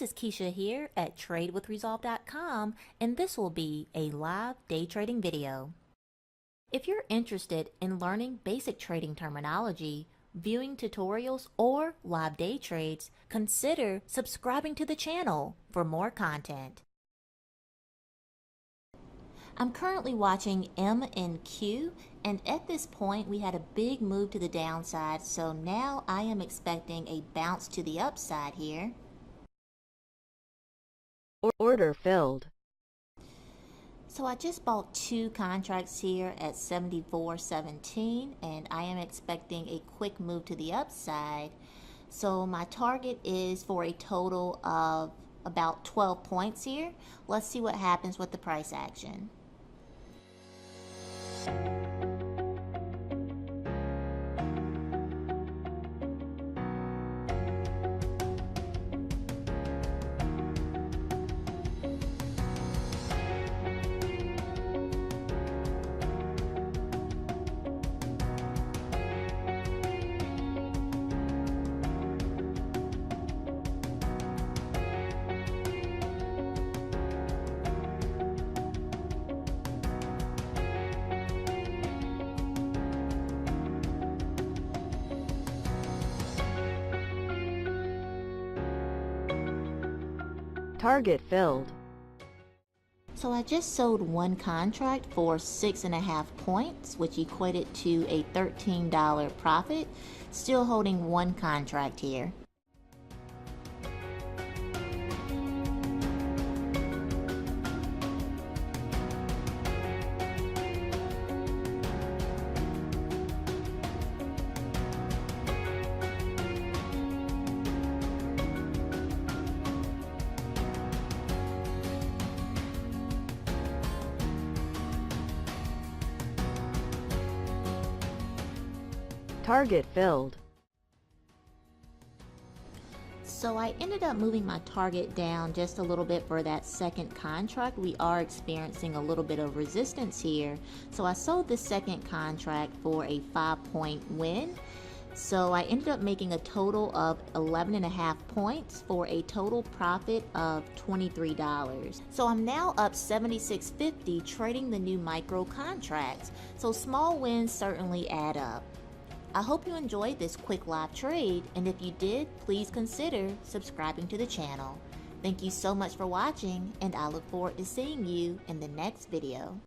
This is Keisha here at TradeWithResolve.com, and this will be a live day trading video. If you're interested in learning basic trading terminology, viewing tutorials, or live day trades, consider subscribing to the channel for more content. I'm currently watching M and Q, and at this point we had a big move to the downside, so now I am expecting a bounce to the upside here. Order filled. So I just bought 2 contracts here at 74.17, and I am expecting a quick move to the upside. So my target is for a total of about 12 points here. Let's see what happens with the price action. Target filled. So I just sold 1 contract for 6.5 points, which equated to a $13 profit. Still holding 1 contract here. Target filled. So I ended up moving my target down just a little bit for that second contract. We are experiencing a little bit of resistance here. So I sold the second contract for a 5-point win. So I ended up making a total of 11.5 points for a total profit of $23. So I'm now up 76.50 trading the new micro contracts. So small wins certainly add up. I hope you enjoyed this quick live trade, and if you did, please consider subscribing to the channel. Thank you so much for watching, and I look forward to seeing you in the next video.